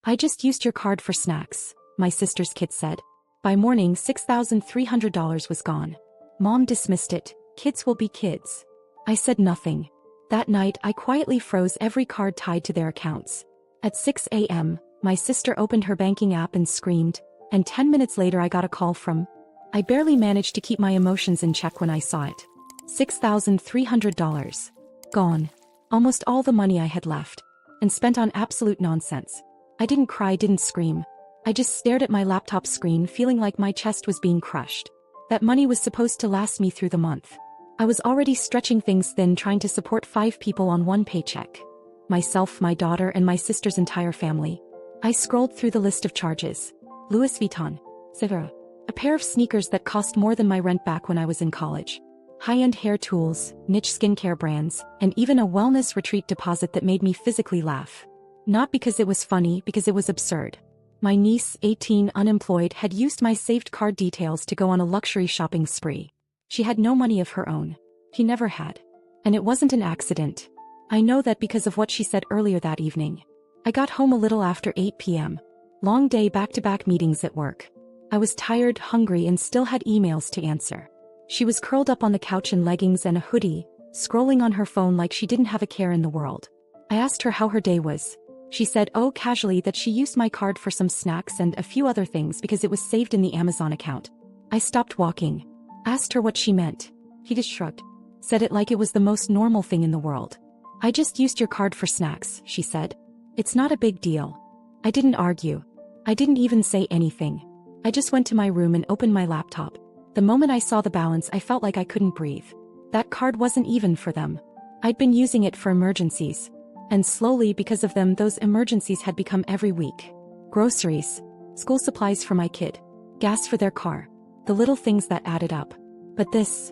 I just used your card for snacks, my sister's kid said. By morning, $6,300 was gone. Mom dismissed it. Kids will be kids. I said nothing. That night, I quietly froze every card tied to their accounts. At 6 a.m., my sister opened her banking app and screamed, and 10 minutes later I got a call from. I barely managed to keep my emotions in check when I saw it. $6,300. Gone. Almost all the money I had left. And spent on absolute nonsense. I didn't cry, didn't scream. I just stared at my laptop screen feeling like my chest was being crushed. That money was supposed to last me through the month. I was already stretching things thin trying to support 5 people on one paycheck. Myself, my daughter, and my sister's entire family. I scrolled through the list of charges. Louis Vuitton. Sephora. A pair of sneakers that cost more than my rent back when I was in college. High-end hair tools, niche skincare brands, and even a wellness retreat deposit that made me physically laugh. Not because it was funny, because it was absurd. My niece, 18, unemployed, had used my saved card details to go on a luxury shopping spree. She had no money of her own. He never had. And it wasn't an accident. I know that because of what she said earlier that evening. I got home a little after 8 p.m. Long day, back-to-back meetings at work. I was tired, hungry, and still had emails to answer. She was curled up on the couch in leggings and a hoodie, scrolling on her phone like she didn't have a care in the world. I asked her how her day was. She said, casually, that she used my card for some snacks and a few other things because it was saved in the Amazon account. I stopped walking. Asked her what she meant. He just shrugged. Said it like it was the most normal thing in the world. I just used your card for snacks, she said. It's not a big deal. I didn't argue. I didn't even say anything. I just went to my room and opened my laptop. The moment I saw the balance, I felt like I couldn't breathe. That card wasn't even for them. I'd been using it for emergencies. And slowly, because of them, those emergencies had become every week. Groceries, school supplies for my kid, gas for their car, the little things that added up. But this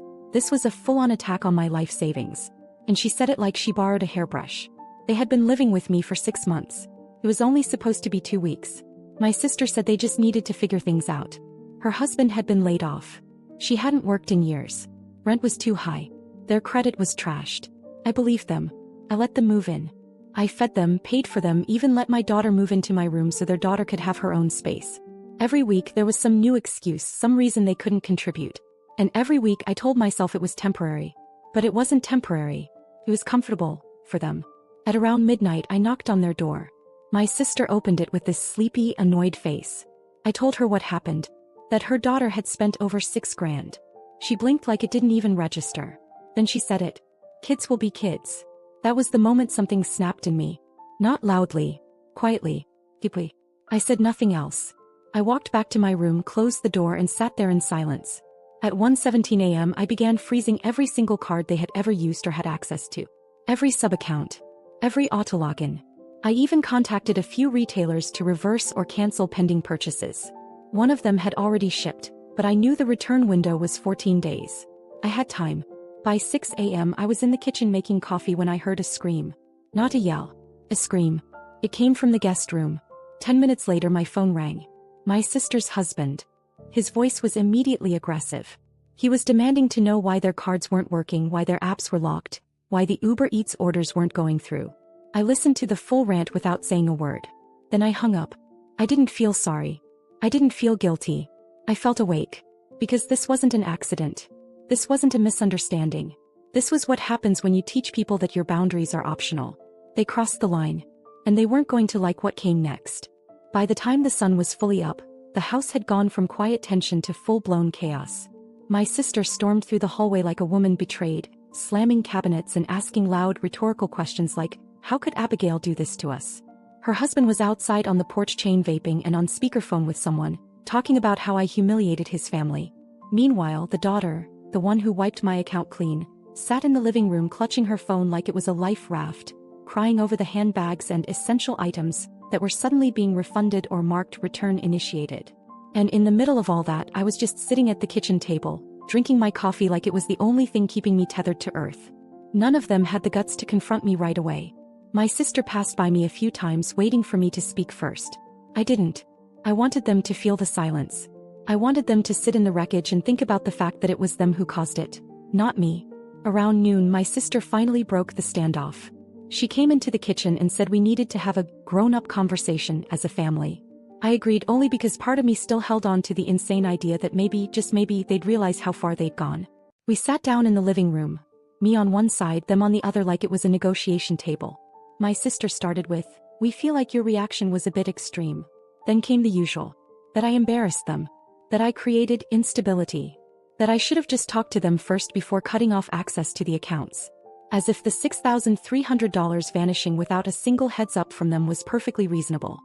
was a full-on attack on my life savings. And she said it like she borrowed a hairbrush. They had been living with me for 6 months. It was only supposed to be 2 weeks. My sister said they just needed to figure things out. Her husband had been laid off. She hadn't worked in years. Rent was too high. Their credit was trashed. I believed them. I let them move in. I fed them, paid for them, even let my daughter move into my room so their daughter could have her own space. Every week there was some new excuse, some reason they couldn't contribute. And every week I told myself it was temporary. But it wasn't temporary. It was comfortable, for them. At around midnight I knocked on their door. My sister opened it with this sleepy, annoyed face. I told her what happened. That her daughter had spent over $6 grand. She blinked like it didn't even register. Then she said it. Kids will be kids. That was the moment something snapped in me. Not loudly. Quietly. Deeply. I said nothing else. I walked back to my room, closed the door, and sat there in silence. At 1:17 a.m. I began freezing every single card they had ever used or had access to. Every sub-account. Every auto login. I even contacted a few retailers to reverse or cancel pending purchases. One of them had already shipped, but I knew the return window was 14 days. I had time. By 6 a.m. I was in the kitchen making coffee when I heard a scream. Not a yell. A scream. It came from the guest room. 10 minutes later my phone rang. My sister's husband. His voice was immediately aggressive. He was demanding to know why their cards weren't working, why their apps were locked, why the Uber Eats orders weren't going through. I listened to the full rant without saying a word. Then I hung up. I didn't feel sorry. I didn't feel guilty. I felt awake. Because this wasn't an accident. This wasn't a misunderstanding. This was what happens when you teach people that your boundaries are optional. They crossed the line. And they weren't going to like what came next. By the time the sun was fully up, the house had gone from quiet tension to full-blown chaos. My sister stormed through the hallway like a woman betrayed, slamming cabinets and asking loud, rhetorical questions like, how could Abigail do this to us? Her husband was outside on the porch chain vaping and on speakerphone with someone, talking about how I humiliated his family. Meanwhile, the daughter, the one who wiped my account clean, sat in the living room clutching her phone like it was a life raft, crying over the handbags and essential items that were suddenly being refunded or marked return initiated. And in the middle of all that, I was just sitting at the kitchen table, drinking my coffee like it was the only thing keeping me tethered to earth. None of them had the guts to confront me right away. My sister passed by me a few times waiting for me to speak first. I didn't. I wanted them to feel the silence. I wanted them to sit in the wreckage and think about the fact that it was them who caused it, not me. Around noon, my sister finally broke the standoff. She came into the kitchen and said we needed to have a grown-up conversation as a family. I agreed only because part of me still held on to the insane idea that maybe, just maybe, they'd realize how far they'd gone. We sat down in the living room. Me on one side, them on the other, like it was a negotiation table. My sister started with, "We feel like your reaction was a bit extreme." Then came the usual. That I embarrassed them. That I created instability. That I should have just talked to them first before cutting off access to the accounts. As if the $6,300 vanishing without a single heads up from them was perfectly reasonable.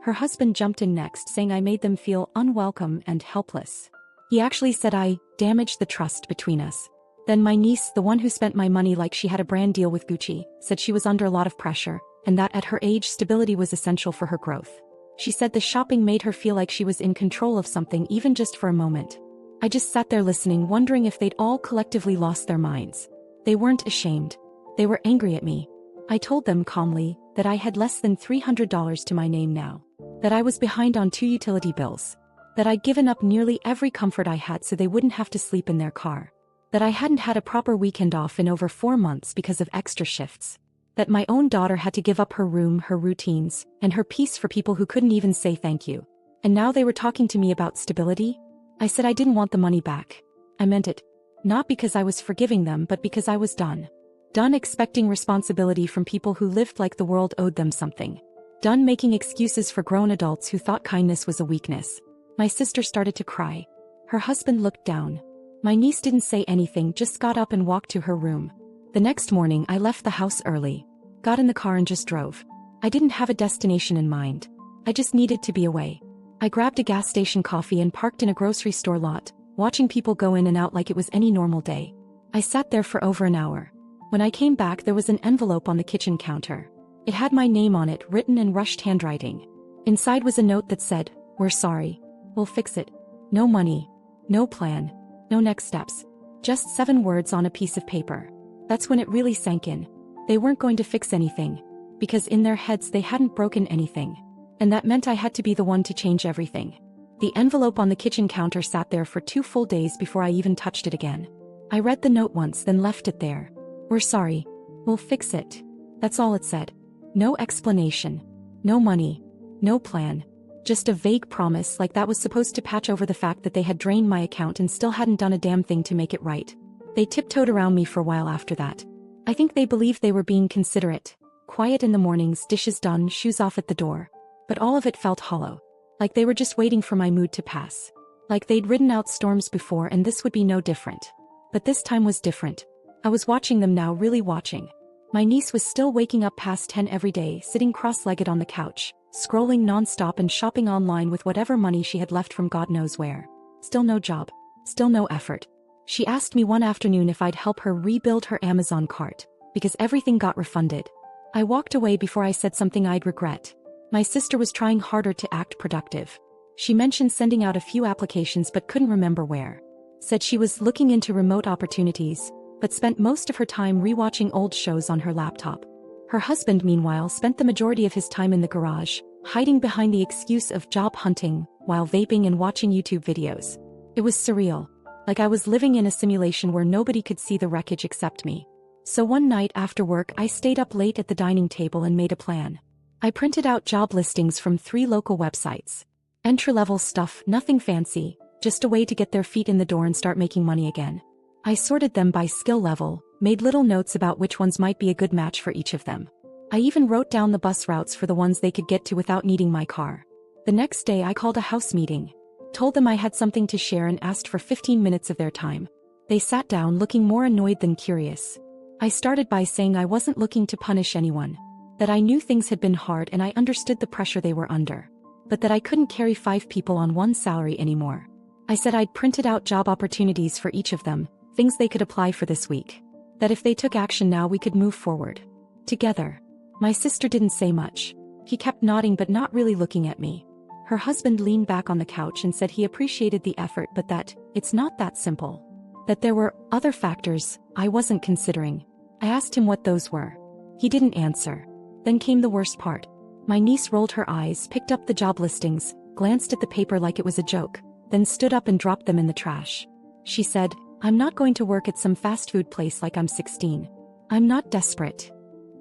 Her husband jumped in next, saying I made them feel unwelcome and helpless. He actually said I damaged the trust between us. Then my niece, the one who spent my money like she had a brand deal with Gucci, said she was under a lot of pressure, and that at her age stability was essential for her growth. She said the shopping made her feel like she was in control of something even just for a moment. I just sat there listening, wondering if they'd all collectively lost their minds. They weren't ashamed. They were angry at me. I told them calmly that I had less than $300 to my name now. That I was behind on 2 utility bills. That I'd given up nearly every comfort I had so they wouldn't have to sleep in their car. That I hadn't had a proper weekend off in over 4 months because of extra shifts. That my own daughter had to give up her room, her routines, and her peace for people who couldn't even say thank you. And now they were talking to me about stability? I said I didn't want the money back. I meant it. Not because I was forgiving them, but because I was done. Done expecting responsibility from people who lived like the world owed them something. Done making excuses for grown adults who thought kindness was a weakness. My sister started to cry. Her husband looked down. My niece didn't say anything, just got up and walked to her room. The next morning I left the house early. Got in the car and just drove. I didn't have a destination in mind. I just needed to be away. I grabbed a gas station coffee and parked in a grocery store lot, watching people go in and out like it was any normal day. I sat there for over an hour. When I came back, there was an envelope on the kitchen counter. It had my name on it, written in rushed handwriting. Inside was a note that said, "We're sorry. We'll fix it." No money. No plan. No next steps. Just 7 words on a piece of paper. That's when it really sank in. They weren't going to fix anything. Because in their heads they hadn't broken anything. And that meant I had to be the one to change everything. The envelope on the kitchen counter sat there for 2 full days before I even touched it again. I read the note once, then left it there. "We're sorry. We'll fix it." That's all it said. No explanation. No money. No plan. Just a vague promise, like that was supposed to patch over the fact that they had drained my account and still hadn't done a damn thing to make it right. They tiptoed around me for a while after that. I think they believed they were being considerate. Quiet in the mornings, dishes done, shoes off at the door. But all of it felt hollow. Like they were just waiting for my mood to pass. Like they'd ridden out storms before and this would be no different. But this time was different. I was watching them now, really watching. My niece was still waking up past 10 every day, sitting cross-legged on the couch, scrolling non-stop and shopping online with whatever money she had left from God knows where. Still no job. Still no effort. She asked me one afternoon if I'd help her rebuild her Amazon cart, because everything got refunded. I walked away before I said something I'd regret. My sister was trying harder to act productive. She mentioned sending out a few applications but couldn't remember where. Said she was looking into remote opportunities, but spent most of her time rewatching old shows on her laptop. Her husband, meanwhile, spent the majority of his time in the garage, hiding behind the excuse of job hunting, while vaping and watching YouTube videos. It was surreal. Like I was living in a simulation where nobody could see the wreckage except me. So one night after work I stayed up late at the dining table and made a plan. I printed out job listings from 3 local websites. Entry-level stuff, nothing fancy, just a way to get their feet in the door and start making money again. I sorted them by skill level, made little notes about which ones might be a good match for each of them. I even wrote down the bus routes for the ones they could get to without needing my car. The next day I called a house meeting. Told them I had something to share and asked for 15 minutes of their time. They sat down looking more annoyed than curious. I started by saying I wasn't looking to punish anyone. That I knew things had been hard and I understood the pressure they were under. But that I couldn't carry 5 people on one salary anymore. I said I'd printed out job opportunities for each of them, things they could apply for this week. That if they took action now we could move forward. Together. My sister didn't say much. He kept nodding but not really looking at me. Her husband leaned back on the couch and said he appreciated the effort but that it's not that simple. That there were other factors I wasn't considering. I asked him what those were. He didn't answer. Then came the worst part. My niece rolled her eyes, picked up the job listings, glanced at the paper like it was a joke, then stood up and dropped them in the trash. She said, "I'm not going to work at some fast food place like I'm 16. I'm not desperate."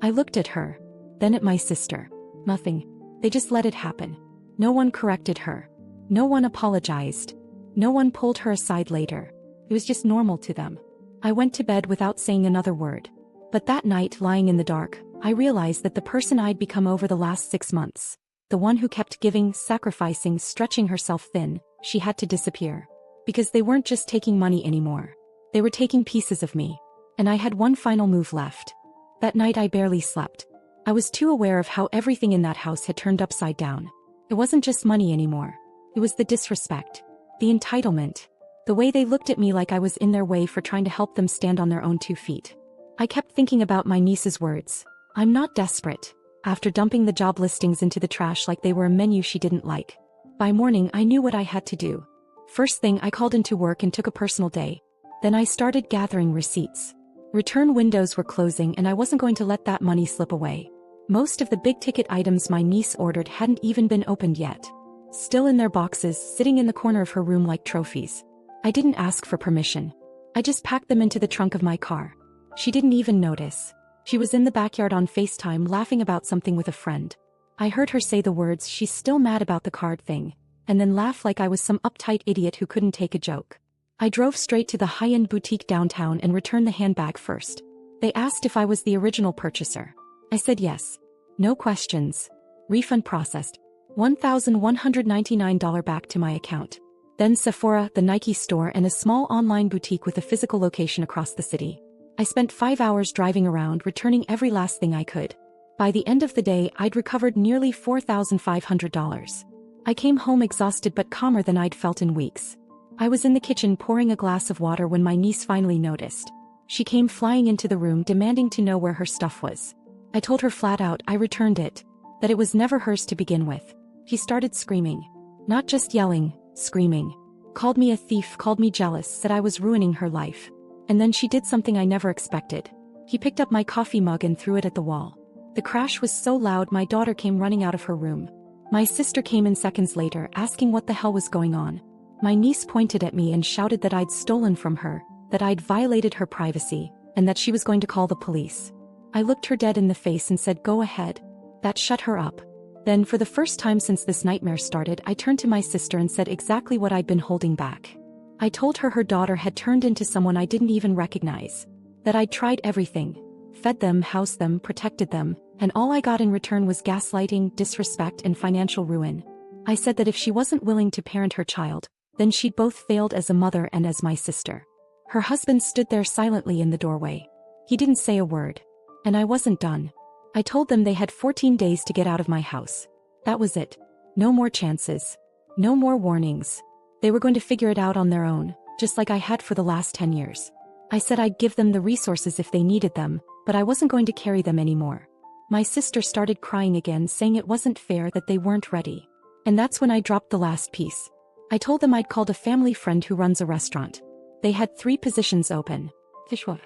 I looked at her, then at my sister. Nothing. They just let it happen. No one corrected her. No one apologized. No one pulled her aside later. It was just normal to them. I went to bed without saying another word. But that night, lying in the dark, I realized that the person I'd become over the last 6 months, the one who kept giving, sacrificing, stretching herself thin, she had to disappear. Because they weren't just taking money anymore. They were taking pieces of me. And I had one final move left. That night I barely slept. I was too aware of how everything in that house had turned upside down. It wasn't just money anymore. It was the disrespect. The entitlement. The way they looked at me like I was in their way for trying to help them stand on their own 2 feet. I kept thinking about my niece's words. I'm not desperate. After dumping the job listings into the trash like they were a menu she didn't like. By morning I knew what I had to do. First thing, I called into work and took a personal day. Then I started gathering receipts. Return windows were closing and I wasn't going to let that money slip away. Most of the big-ticket items my niece ordered hadn't even been opened yet. Still in their boxes, sitting in the corner of her room like trophies. I didn't ask for permission. I just packed them into the trunk of my car. She didn't even notice. She was in the backyard on FaceTime laughing about something with a friend. I heard her say the words, "She's still mad about the card thing," and then laugh like I was some uptight idiot who couldn't take a joke. I drove straight to the high-end boutique downtown and returned the handbag first. They asked if I was the original purchaser. I said yes. No questions. Refund processed. $1,199 back to my account. Then Sephora, the Nike store, and a small online boutique with a physical location across the city. I spent 5 hours driving around, returning every last thing I could. By the end of the day, I'd recovered nearly $4,500. I came home exhausted but calmer than I'd felt in weeks. I was in the kitchen pouring a glass of water when my niece finally noticed. She came flying into the room demanding to know where her stuff was. I told her flat out I returned it, that it was never hers to begin with. She started screaming. Not just yelling, screaming. Called me a thief, called me jealous, said I was ruining her life. And then she did something I never expected. He picked up my coffee mug and threw it at the wall. The crash was so loud my daughter came running out of her room. My sister came in seconds later, asking what the hell was going on. My niece pointed at me and shouted that I'd stolen from her, that I'd violated her privacy, and that she was going to call the police. I looked her dead in the face and said, "Go ahead." That shut her up. Then, for the first time since this nightmare started, I turned to my sister and said exactly what I'd been holding back. I told her her daughter had turned into someone I didn't even recognize. That I'd tried everything. Fed them, housed them, protected them, and all I got in return was gaslighting, disrespect, and financial ruin. I said that if she wasn't willing to parent her child, then she'd both failed as a mother and as my sister. Her husband stood there silently in the doorway. He didn't say a word. And I wasn't done. I told them they had 14 days to get out of my house. That was it. No more chances. No more warnings. They were going to figure it out on their own, just like I had for the last 10 years. I said I'd give them the resources if they needed them, but I wasn't going to carry them anymore. My sister started crying again, saying it wasn't fair, that they weren't ready. And that's when I dropped the last piece. I told them I'd called a family friend who runs a restaurant. They had 3 positions open. Dishwa,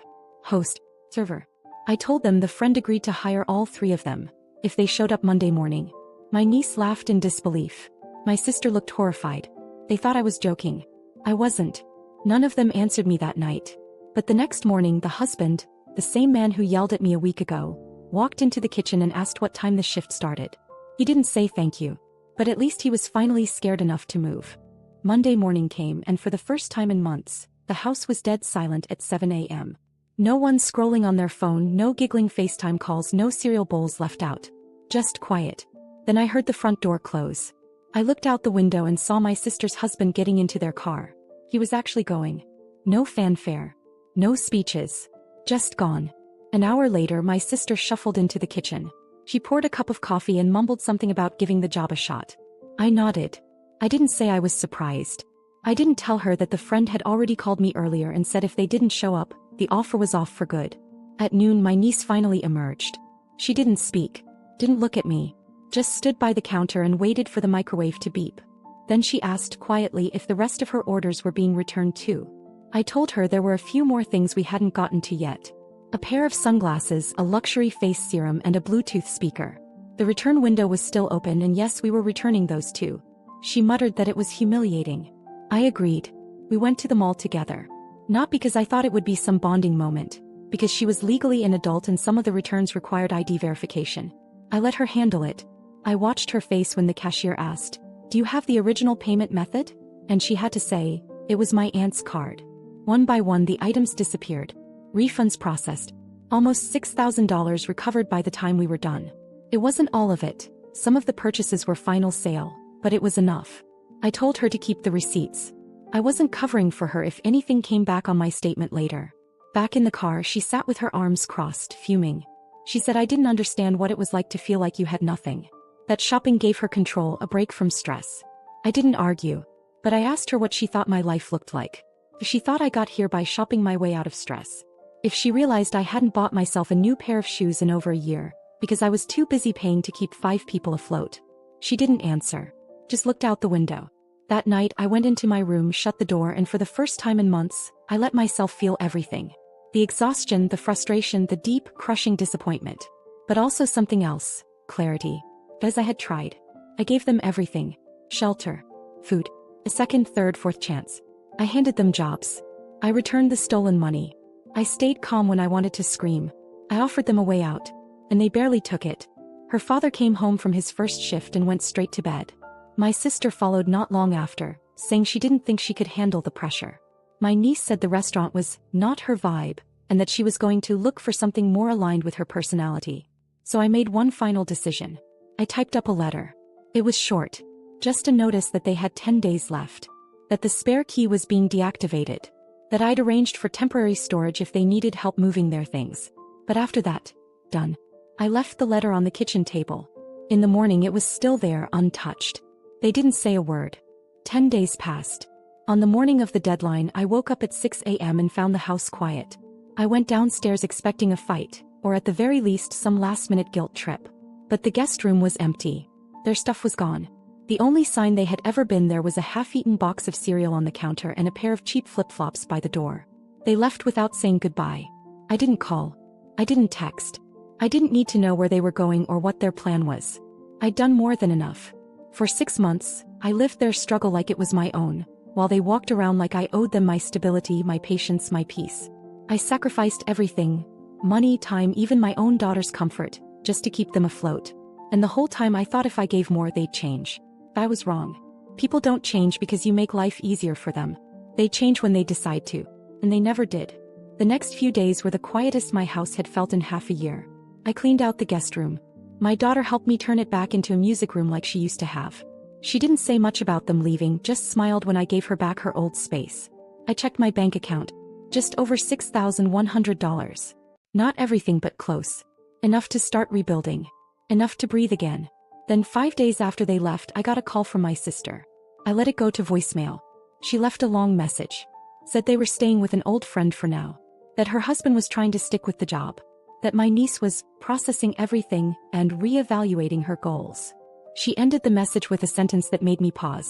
host, server. I told them the friend agreed to hire all 3 of them, if they showed up Monday morning. My niece laughed in disbelief. My sister looked horrified. They thought I was joking. I wasn't. None of them answered me that night. But the next morning, the husband, the same man who yelled at me a week ago, walked into the kitchen and asked what time the shift started. He didn't say thank you, but at least he was finally scared enough to move. Monday morning came, and for the first time in months, the house was dead silent at 7 a.m. No one scrolling on their phone, no giggling FaceTime calls, no cereal bowls left out. Just quiet. Then I heard the front door close. I looked out the window and saw my sister's husband getting into their car. He was actually going. No fanfare. No speeches. Just gone. An hour later, my sister shuffled into the kitchen. She poured a cup of coffee and mumbled something about giving the job a shot. I nodded. I didn't say I was surprised. I didn't tell her that the friend had already called me earlier and said if they didn't show up, the offer was off for good. At noon, my niece finally emerged. She didn't speak. Didn't look at me. Just stood by the counter and waited for the microwave to beep. Then she asked quietly if the rest of her orders were being returned too. I told her there were a few more things we hadn't gotten to yet. A pair of sunglasses, a luxury face serum, and a Bluetooth speaker. The return window was still open, and yes, we were returning those too. She muttered that it was humiliating. I agreed. We went to the mall together. Not because I thought it would be some bonding moment, because she was legally an adult and some of the returns required ID verification. I let her handle it. I watched her face when the cashier asked, "Do you have the original payment method?" And she had to say, "It was my aunt's card." One by one the items disappeared. Refunds processed. Almost $6,000 recovered by the time we were done. It wasn't all of it. Some of the purchases were final sale, but it was enough. I told her to keep the receipts. I wasn't covering for her if anything came back on my statement later. Back in the car, she sat with her arms crossed, fuming. She said I didn't understand what it was like to feel like you had nothing. That shopping gave her control, a break from stress. I didn't argue, but I asked her what she thought my life looked like. If she thought I got here by shopping my way out of stress. If she realized I hadn't bought myself a new pair of shoes in over a year, because I was too busy paying to keep 5 people afloat. She didn't answer. Just looked out the window. That night I went into my room, shut the door, and for the first time in months, I let myself feel everything. The exhaustion, the frustration, the deep, crushing disappointment. But also something else, clarity. As I had tried. I gave them everything. Shelter. Food. A second, third, fourth chance. I handed them jobs. I returned the stolen money. I stayed calm when I wanted to scream. I offered them a way out. And they barely took it. Her father came home from his first shift and went straight to bed. My sister followed not long after, saying she didn't think she could handle the pressure. My niece said the restaurant was not her vibe, and that she was going to look for something more aligned with her personality. So I made one final decision. I typed up a letter. It was short. Just a notice that they had 10 days left. That the spare key was being deactivated. That I'd arranged for temporary storage if they needed help moving their things. But after that, done. I left the letter on the kitchen table. In the morning it was still there, untouched. They didn't say a word. 10 days passed. On the morning of the deadline, I woke up at 6 a.m. and found the house quiet. I went downstairs expecting a fight, or at the very least some last-minute guilt trip. But the guest room was empty. Their stuff was gone. The only sign they had ever been there was a half-eaten box of cereal on the counter and a pair of cheap flip-flops by the door. They left without saying goodbye. I didn't call. I didn't text. I didn't need to know where they were going or what their plan was. I'd done more than enough. For 6 months, I lived their struggle like it was my own, while they walked around like I owed them my stability, my patience, my peace. I sacrificed everything, money, time, even my own daughter's comfort, just to keep them afloat. And the whole time I thought if I gave more they'd change. I was wrong. People don't change because you make life easier for them. They change when they decide to. And they never did. The next few days were the quietest my house had felt in half a year. I cleaned out the guest room. My daughter helped me turn it back into a music room like she used to have. She didn't say much about them leaving, just smiled when I gave her back her old space. I checked my bank account. Just over $6,100. Not everything but close. Enough to start rebuilding. Enough to breathe again. Then 5 days after they left, I got a call from my sister. I let it go to voicemail. She left a long message. Said they were staying with an old friend for now. That her husband was trying to stick with the job. That my niece was processing everything and re-evaluating her goals. She ended the message with a sentence that made me pause.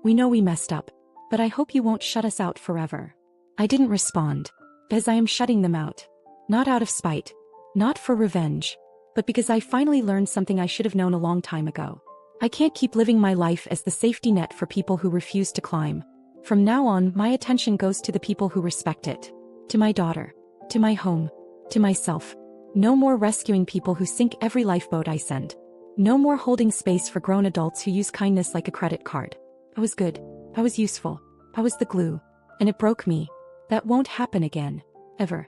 "We know we messed up, but I hope you won't shut us out forever." I didn't respond, as I am shutting them out. Not out of spite. Not for revenge. But because I finally learned something I should have known a long time ago. I can't keep living my life as the safety net for people who refuse to climb. From now on, my attention goes to the people who respect it. To my daughter. To my home. To myself. No more rescuing people who sink every lifeboat I send. No more holding space for grown adults who use kindness like a credit card. I was good. I was useful. I was the glue. And it broke me. That won't happen again. Ever.